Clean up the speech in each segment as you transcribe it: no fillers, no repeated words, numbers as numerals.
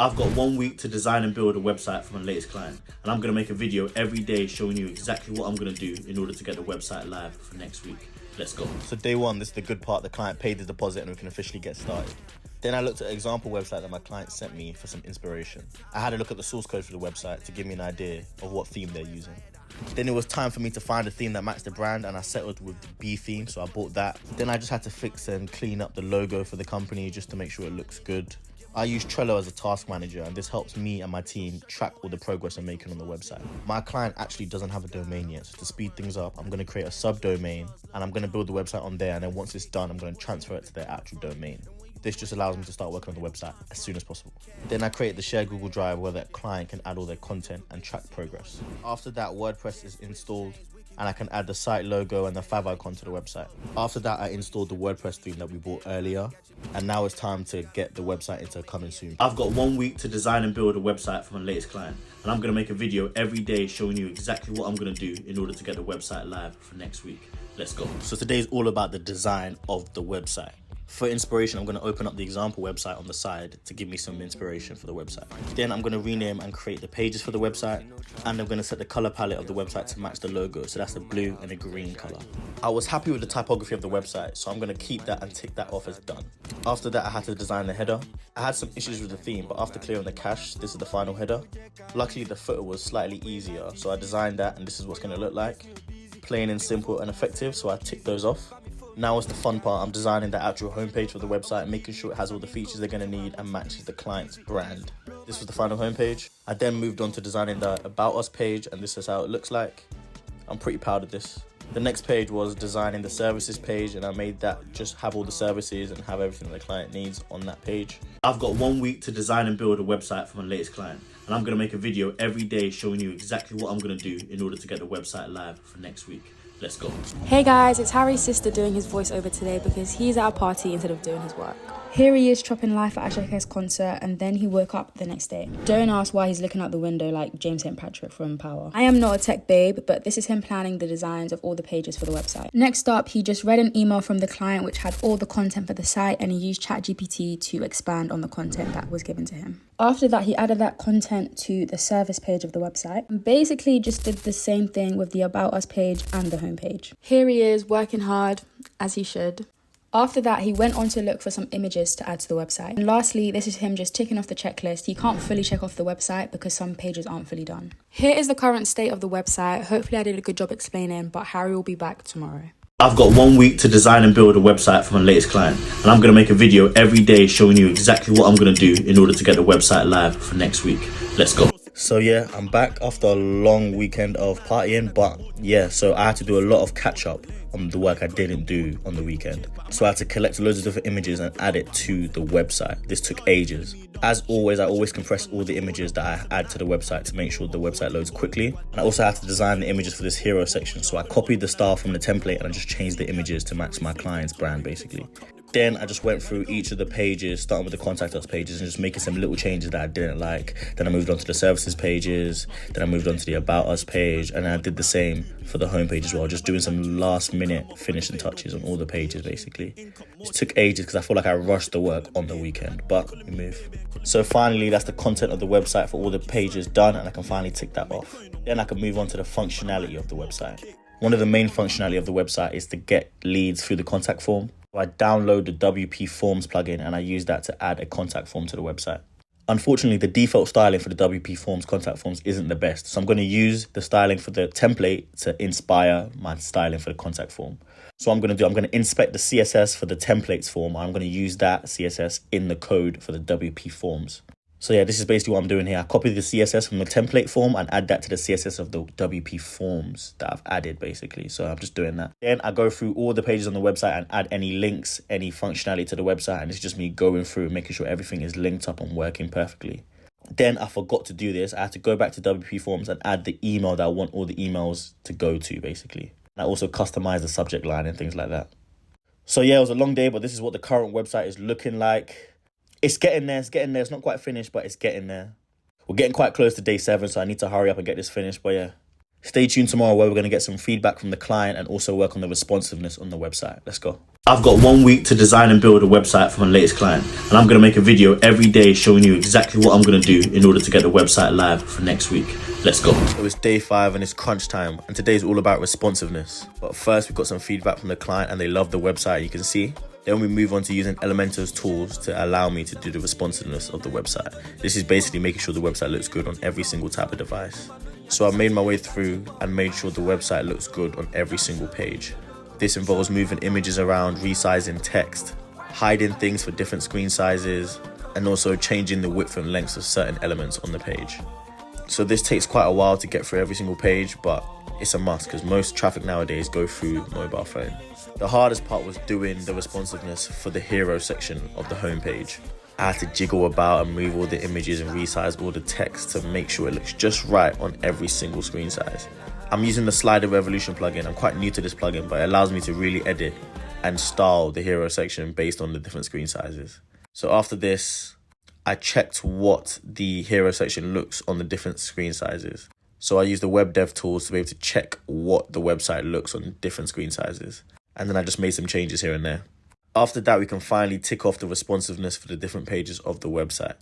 I've got 1 week to design and build a website for my latest client, and I'm gonna make a video every day showing you exactly what I'm gonna do in order to get the website live for next week. Let's go. So day one, this is the good part. The client paid the deposit and we can officially get started. Then I looked at an example website that my client sent me for some inspiration. I had a look at the source code for the website to give me an idea of what theme they're using. Then it was time for me to find a theme that matched the brand, and I settled with the B theme, so I bought that. Then I just had to fix and clean up the logo for the company just to make sure it looks good. I use Trello as a task manager, and this helps me and my team track all the progress I'm making on the website. My client actually doesn't have a domain yet, so to speed things up, I'm going to create a subdomain and I'm going to build the website on there, and then once it's done, I'm going to transfer it to their actual domain. This just allows me to start working on the website as soon as possible. Then I create the shared Google Drive where that client can add all their content and track progress. After that, WordPress is installed, and I can add the site logo and the favicon to the website. After that, I installed the WordPress theme that we bought earlier, and now it's time to get the website into coming soon. I've got 1 week to design and build a website for my latest client, and I'm gonna make a video every day showing you exactly what I'm gonna do in order to get the website live for next week. Let's go. So today's all about the design of the website. For inspiration, I'm going to open up the example website on the side to give me some inspiration for the website. Then I'm going to rename and create the pages for the website, and I'm going to set the color palette of the website to match the logo. So that's a blue and a green color. I was happy with the typography of the website, so I'm going to keep that and tick that off as done. After that, I had to design the header. I had some issues with the theme, but after clearing the cache, this is the final header. Luckily, the footer was slightly easier, so I designed that, and this is what's going to look like. Plain and simple and effective, so I ticked those off. Now it's the fun part. I'm designing the actual homepage for the website, making sure it has all the features they're going to need and matches the client's brand. This was the final homepage. I then moved on to designing the About Us page, and this is how it looks like. I'm pretty proud of this. The next page was designing the services page, and I made that just have all the services and have everything the client needs on that page. I've got 1 week to design and build a website for my latest client, and I'm gonna make a video every day showing you exactly what I'm gonna do in order to get the website live for next week. Let's go. Hey guys, it's Harry's sister doing his voiceover today because he's at a party instead of doing his work. Here he is chopping life at Ashoka's concert, and then he woke up the next day. Don't ask why he's looking out the window like James St. Patrick from Power. I am not a tech babe, but this is him planning the designs of all the pages for the website. Next up, he just read an email from the client which had all the content for the site, and he used ChatGPT to expand on the content that was given to him. After that, he added that content to the service page of the website and basically just did the same thing with the About Us page and the homepage. Here he is working hard, as he should. After that, he went on to look for some images to add to the website. And lastly, this is him just ticking off the checklist. He can't fully check off the website because some pages aren't fully done. Here is the current state of the website. Hopefully I did a good job explaining, but Harry will be back tomorrow. I've got 1 week to design and build a website for my latest client, and I'm gonna make a video every day showing you exactly what I'm gonna do in order to get the website live for next week. Let's go. So yeah, I'm back after a long weekend of partying, but yeah, so I had to do a lot of catch up on the work I didn't do on the weekend. So I had to collect loads of different images and add it to the website. This took ages. As always, I always compress all the images that I add to the website to make sure the website loads quickly. And I also had to design the images for this hero section. So I copied the style from the template and I just changed the images to match my client's brand basically. Then I just went through each of the pages, starting with the contact us pages and just making some little changes that I didn't like. Then I moved on to the services pages. Then I moved on to the About Us page. And I did the same for the homepage as well, just doing some last minute finishing touches on all the pages basically. It took ages because I feel like I rushed the work on the weekend, but we move. So finally, that's the content of the website for all the pages done, and I can finally tick that off. Then I can move on to the functionality of the website. One of the main functionality of the website is to get leads through the contact form. I download the WP Forms plugin and I use that to add a contact form to the website. Unfortunately, the default styling for the WP Forms contact forms isn't the best. So I'm going to use the styling for the template to inspire my styling for the contact form. So I'm going to inspect the CSS for the templates form. I'm going to use that CSS in the code for the WP Forms. So yeah, this is basically what I'm doing here. I copy the CSS from the template form and add that to the CSS of the WP Forms that I've added basically. So I'm just doing that. Then I go through all the pages on the website and add any links, any functionality to the website. And it's just me going through, making sure everything is linked up and working perfectly. Then I forgot to do this. I had to go back to WP Forms and add the email that I want all the emails to go to basically. And I also customize the subject line and things like that. So yeah, it was a long day, but this is what the current website is looking like. It's getting there, it's not quite finished, but it's getting there. We're getting quite close to day 7, so I need to hurry up and get this finished, but yeah. Stay tuned tomorrow where we're going to get some feedback from the client and also work on the responsiveness on the website. Let's go. I've got 1 week to design and build a website for my latest client, and I'm going to make a video every day showing you exactly what I'm going to do in order to get the website live for next week. Let's go. So it's day 5 and it's crunch time, and today's all about responsiveness. But first we've got some feedback from the client and they love the website, you can see. Then we move on to using Elementor's tools to allow me to do the responsiveness of the website. This is basically making sure the website looks good on every single type of device. So I made my way through and made sure the website looks good on every single page. This involves moving images around, resizing text, hiding things for different screen sizes, and also changing the width and length of certain elements on the page. So this takes quite a while to get through every single page, but it's a must because most traffic nowadays go through mobile phone. The hardest part was doing the responsiveness for the hero section of the homepage. I had to jiggle about and move all the images and resize all the text to make sure it looks just right on every single screen size. I'm using the Slider Revolution plugin. I'm quite new to this plugin, but it allows me to really edit and style the hero section based on the different screen sizes. So after this, I checked what the hero section looks on the different screen sizes. So I used the web dev tools to be able to check what the website looks on different screen sizes. And then I just made some changes here and there. After that, we can finally tick off the responsiveness for the different pages of the website.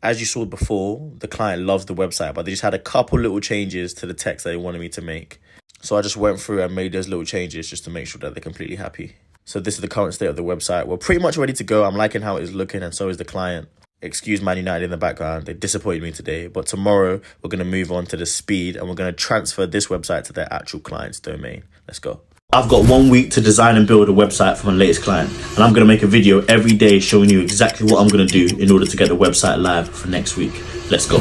As you saw before, the client loves the website, but they just had a couple little changes to the text that they wanted me to make. So I just went through and made those little changes just to make sure that they're completely happy. So this is the current state of the website. We're pretty much ready to go. I'm liking how it is looking, and so is the client. Excuse Man United in the background. They disappointed me today. But tomorrow, we're going to move on to the speed, and we're going to transfer this website to their actual client's domain. Let's go. I've got 1 week to design and build a website for my latest client, and I'm going to make a video every day showing you exactly what I'm going to do in order to get the website live for next week. Let's go.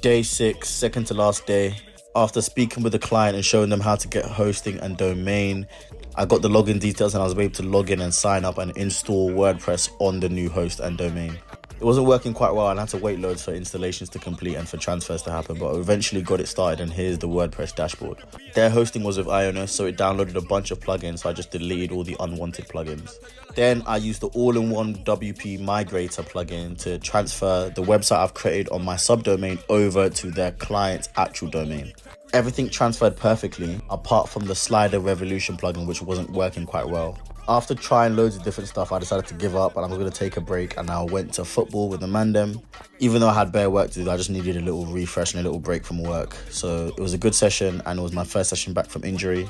Day 6, second to last day. After speaking with the client and showing them how to get hosting and domain, I got the login details and I was able to log in and sign up and install WordPress on the new host and domain. It wasn't working quite well and I had to wait loads for installations to complete and for transfers to happen, but I eventually got it started, and here's the WordPress dashboard. Their hosting was with Ionos, so it downloaded a bunch of plugins, so I just deleted all the unwanted plugins. Then I used the all-in-one WP Migrator plugin to transfer the website I've created on my subdomain over to their client's actual domain. Everything transferred perfectly, apart from the Slider Revolution plugin, which wasn't working quite well. After trying loads of different stuff, I decided to give up and I was going to take a break, and I went to football with the mandem. Even though I had bare work to do, I just needed a little refresh and a little break from work. So it was a good session, and it was my first session back from injury.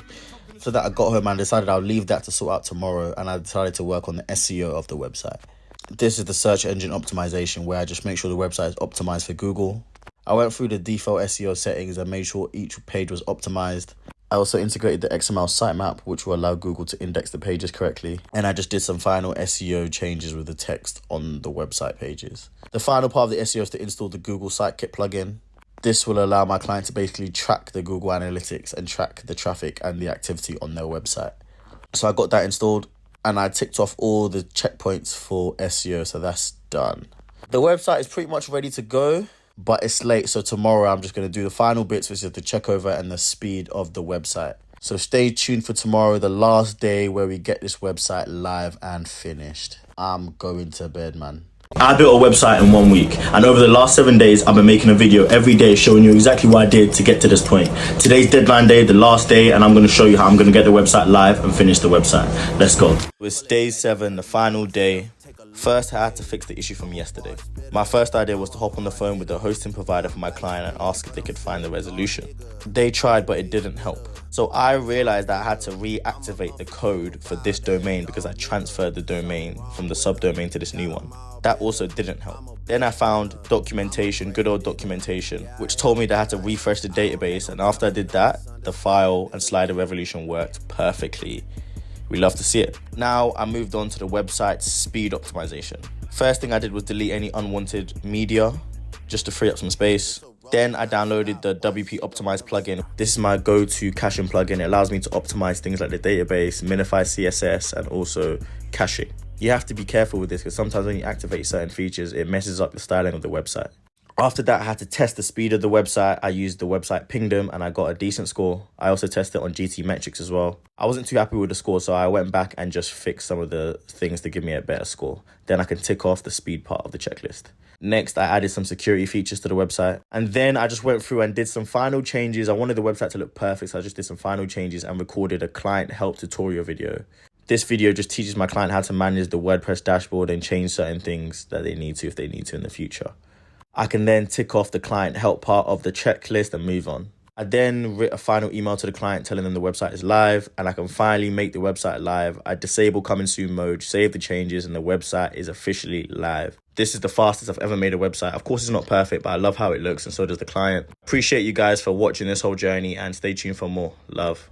So that I got home and decided I'll leave that to sort out tomorrow, and I decided to work on the SEO of the website. This is the search engine optimization, where I just make sure the website is optimized for Google. I went through the default SEO settings and made sure each page was optimized. I also integrated the XML sitemap, which will allow Google to index the pages correctly. And I just did some final SEO changes with the text on the website pages. The final part of the SEO is to install the Google Sitekit plugin. This will allow my client to basically track the Google Analytics and track the traffic and the activity on their website. So I got that installed and I ticked off all the checkpoints for SEO, so that's done. The website is pretty much ready to go, but it's late, so tomorrow I'm just going to do the final bits, which is the checkover and the speed of the website. So stay tuned for tomorrow, the last day where we get this website live and finished. I'm going to bed, man. I built a website in 1 week, and over the last 7 days I've been making a video every day showing you exactly what I did to get to this point. Today's deadline day, the last day, and I'm going to show you how I'm going to get the website live and finish the website. Let's go. It's day 7, the final day. First, I had to fix the issue from yesterday. My first idea was to hop on the phone with the hosting provider for my client and ask if they could find the resolution. They tried, but it didn't help. So I realized that I had to reactivate the code for this domain because I transferred the domain from the subdomain to this new one. That also didn't help. Then I found documentation, good old documentation, which told me that I had to refresh the database, and after I did that, the file and Slider Revolution worked perfectly. We love to see it. Now I moved on to the website speed optimization. First thing I did was delete any unwanted media just to free up some space. Then I downloaded the WP Optimize plugin. This is my go-to caching plugin. It allows me to optimize things like the database, minify CSS, and also caching. You have to be careful with this because sometimes when you activate certain features, it messes up the styling of the website. After that, I had to test the speed of the website. I used the website Pingdom and I got a decent score. I also tested it on GT Metrics as well. I wasn't too happy with the score, so I went back and just fixed some of the things to give me a better score. Then I can tick off the speed part of the checklist. Next, I added some security features to the website. And then I just went through and did some final changes. I wanted the website to look perfect, so I just did some final changes and recorded a client help tutorial video. This video just teaches my client how to manage the WordPress dashboard and change certain things that they need to if they need to in the future. I can then tick off the client help part of the checklist and move on. I then wrote a final email to the client telling them the website is live and I can finally make the website live. I disable coming soon mode, save the changes, and the website is officially live. This is the fastest I've ever made a website. Of course, it's not perfect, but I love how it looks and so does the client. Appreciate you guys for watching this whole journey and stay tuned for more. Love.